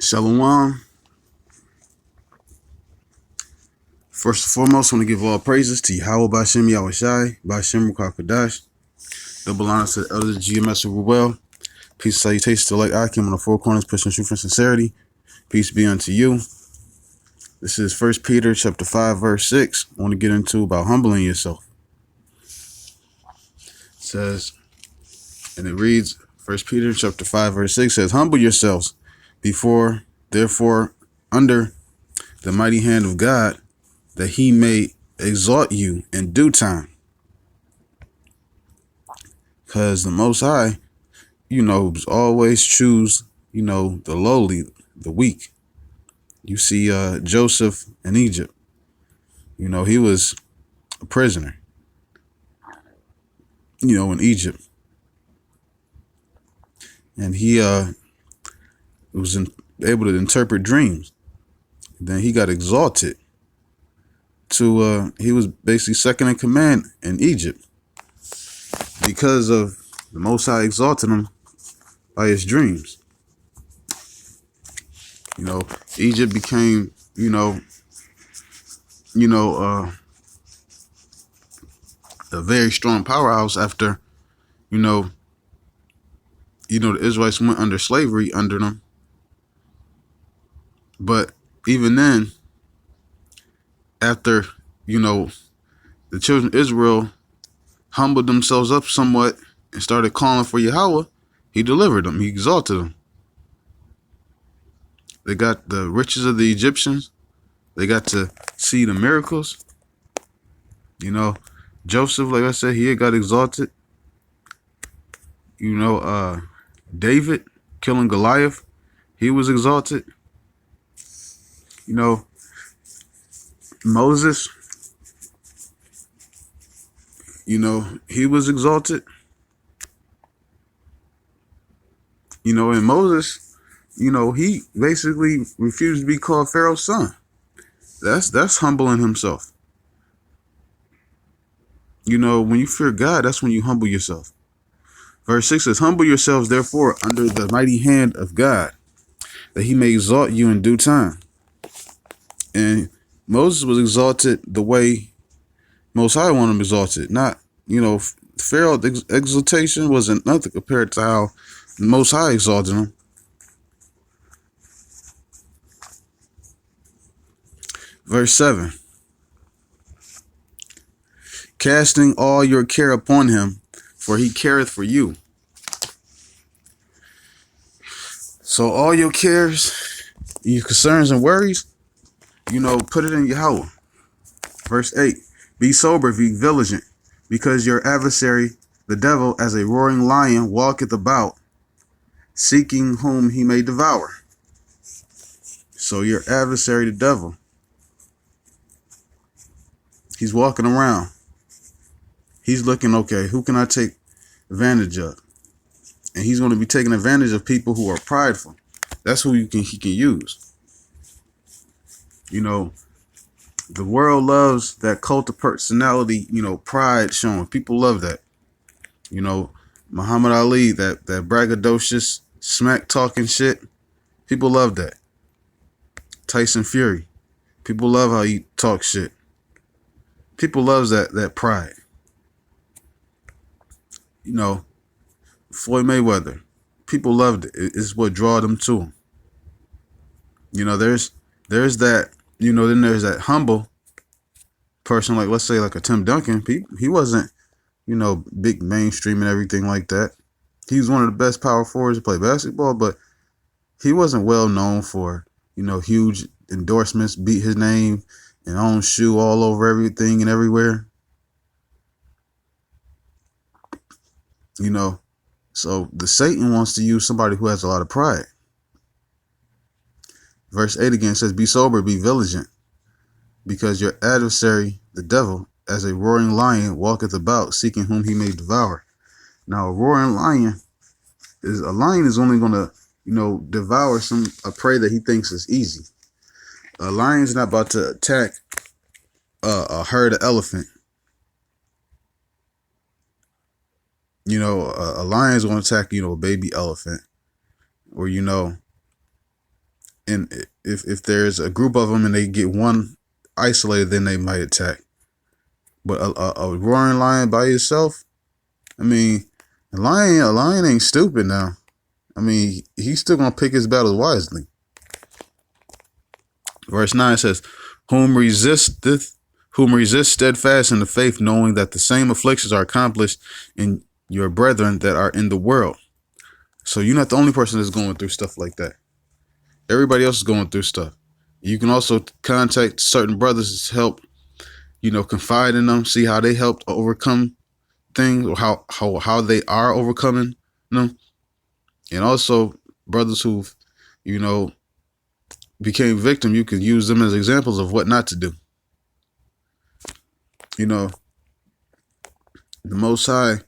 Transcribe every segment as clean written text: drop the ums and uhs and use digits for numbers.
Shalom. First and foremost, I want to give all praises to Yahweh Bashem Yahushai, Bashem Rukakadash. Double honors to the elders of GMS over well. Peace and salutations to like Akim on the four corners, pushing truth and sincerity. Peace be unto you. This is First Peter chapter 5, verse 6. I want to get into about humbling yourself. It says, and it reads, First Peter chapter 5, verse 6 says, humble yourselves therefore, under the mighty hand of God, that he may exalt you in due time. Because the Most High, always choose, the lowly, the weak. You see Joseph in Egypt. He was a prisoner, in Egypt. And he was able to interpret dreams. Then he got exalted to, he was basically second in command in Egypt because of the Most High exalted him by his dreams. Egypt became, a very strong powerhouse after, the Israelites went under slavery under them. But even then, after, the children of Israel humbled themselves up somewhat and started calling for Yahweh, he delivered them. He exalted them. They got the riches of the Egyptians. They got to see the miracles. Joseph, like I said, he got exalted. David killing Goliath, he was exalted. Moses, he was exalted. And Moses, he basically refused to be called Pharaoh's son. That's humbling himself. When you fear God, that's when you humble yourself. Verse 6 says, humble yourselves, therefore, under the mighty hand of God, that he may exalt you in due time. And Moses was exalted the way Most High wanted him exalted. Not, Pharaoh's exaltation wasn't nothing compared to how Most High exalted him. Verse 7. Casting all your care upon him, for he careth for you. So all your cares, your concerns and worries, put it in Yahweh. Verse 8. Be sober, be vigilant, because your adversary, the devil, as a roaring lion, walketh about, seeking whom he may devour. So your adversary, the devil, he's walking around. He's looking, okay, who can I take advantage of? And he's going to be taking advantage of people who are prideful. That's who he can use. The world loves that cult of personality, pride showing. People love that. Muhammad Ali, that braggadocious, smack talking shit. People love that. Tyson Fury. People love how he talks shit. People loves that pride. Floyd Mayweather. People loved it. It's what draw them to him. There's that, then there's that humble person, like let's say like a Tim Duncan. He wasn't, big mainstream and everything like that. He was one of the best power forwards to play basketball, but he wasn't well known for, huge endorsements, beat his name and own shoe all over everything and everywhere. So the Satan wants to use somebody who has a lot of pride. Verse 8 again says, be sober, be vigilant, because your adversary, the devil, as a roaring lion, walketh about, seeking whom he may devour. Now, a roaring lion is only going to, devour a prey that he thinks is easy. A lion's not about to attack a herd of elephant. A lion's going to attack, a baby elephant, or, And if there's a group of them and they get one isolated, then they might attack. But a roaring lion by itself, I mean, a lion ain't stupid now. I mean, he's still gonna pick his battles wisely. Verse 9 says, whom resist steadfast in the faith, knowing that the same afflictions are accomplished in your brethren that are in the world. So you're not the only person that's going through stuff like that. Everybody else is going through stuff. You can also contact certain brothers to help, confide in them, see how they helped overcome things, or how they are overcoming them. And also brothers who've, became victim, you can use them as examples of what not to do. The Most High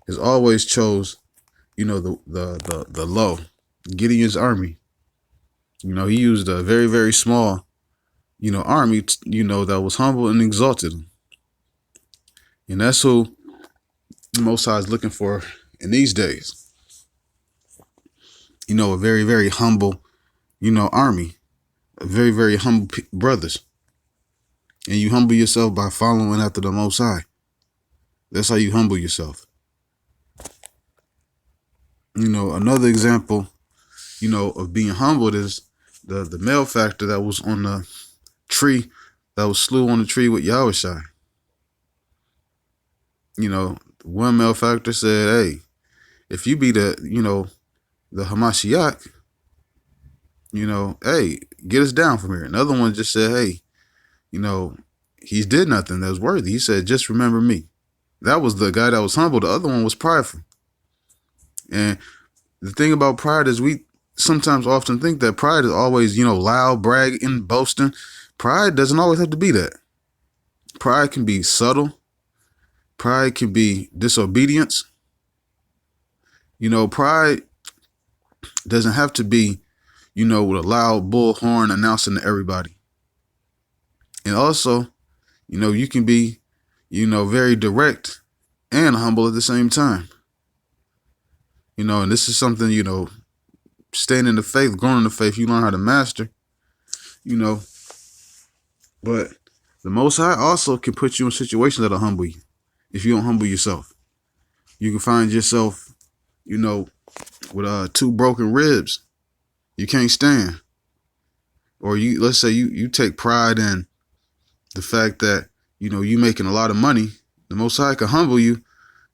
has always chose, the low. Gideon's army. He used a very, very small, army, that was humble and exalted. And that's who the Most High is looking for in these days. A very, very humble, army. A very, very humble brothers. And you humble yourself by following after the Most High. That's how you humble yourself. Another example, of being humbled is the malefactor that was on the tree, that was slew on the tree with Yahushua. One malefactor said, hey, if you be the Hamashiach, hey, get us down from here. Another one just said, hey, he's did nothing that was worthy. He said, just remember me. That was the guy that was humble. The other one was prideful. And the thing about pride is we sometimes often think that pride is always, loud, bragging, boasting. Pride doesn't always have to be that. Pride can be subtle. Pride can be disobedience. Pride doesn't have to be, with a loud bullhorn announcing to everybody. And also, you can be, very direct and humble at the same time. And this is something, staying in the faith, growing in the faith, you learn how to master, But the Most High also can put you in situations that'll humble you if you don't humble yourself. You can find yourself, with 2 broken ribs you can't stand. Or let's say you take pride in the fact that, you making a lot of money. The Most High can humble you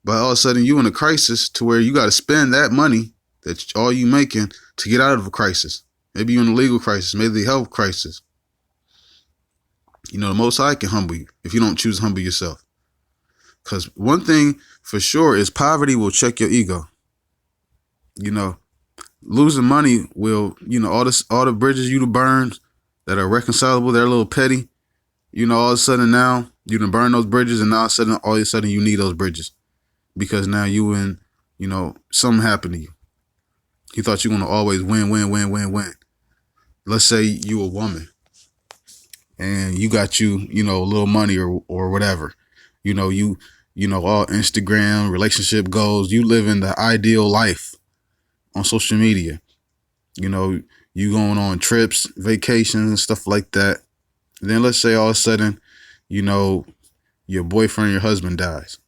by all of a sudden you in a crisis to where you got to spend that money that's all you making to get out of a crisis. Maybe you're in a legal crisis, maybe a health crisis. The Most High can humble you if you don't choose to humble yourself. Because one thing for sure is poverty will check your ego. Losing money will, all the bridges you burned that are reconcilable, they're a little petty. All of a sudden now you done burn those bridges, and all of a sudden you need those bridges because now you in, something happened to you. You thought you were going to always win. Let's say you a woman and you got a little money or whatever, all Instagram relationship goals. You living the ideal life on social media. You going on trips, vacations and stuff like that. And then let's say all of a sudden, your boyfriend, your husband dies.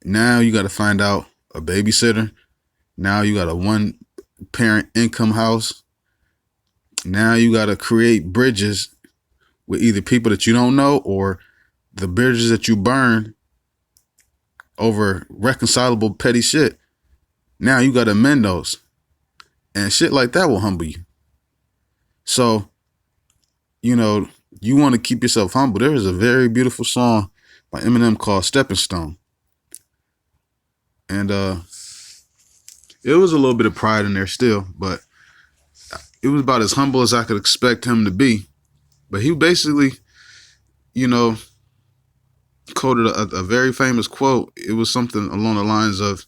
Now you got to find out a babysitter. Now you got a 1-parent income house. Now you got to create bridges with either people that you don't know or the bridges that you burn over reconcilable petty shit. Now you got to mend those, and shit like that will humble you. So, you want to keep yourself humble. There is a very beautiful song by Eminem called Stepping Stone. And it was a little bit of pride in there still, but it was about as humble as I could expect him to be. But he basically, quoted a very famous quote. It was something along the lines of,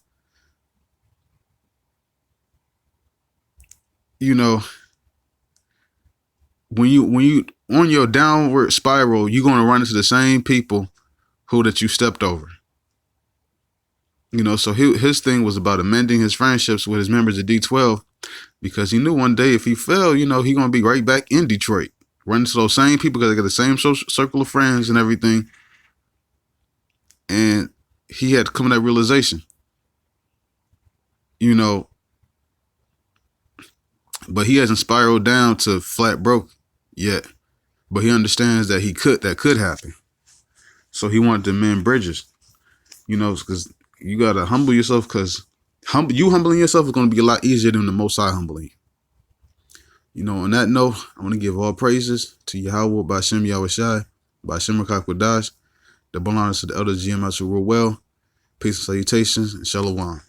when you on your downward spiral, you're going to run into the same people that you stepped over. So his thing was about amending his friendships with his members of D12 because he knew one day if he fell, he gonna be right back in Detroit, running to those same people because they got the same social circle of friends and everything. And he had to come to that realization, but he hasn't spiraled down to flat broke yet. But he understands that that could happen. So he wanted to mend bridges, because you gotta humble yourself, because you humbling yourself is going to be a lot easier than the Most High humbling you. On that note, I want to give all praises to Yahweh, Ba'Shem Yahushai, Ba'Shem Rakakwadash, the bonus to the elders GMS who rule well. Peace and salutations, and Shalom.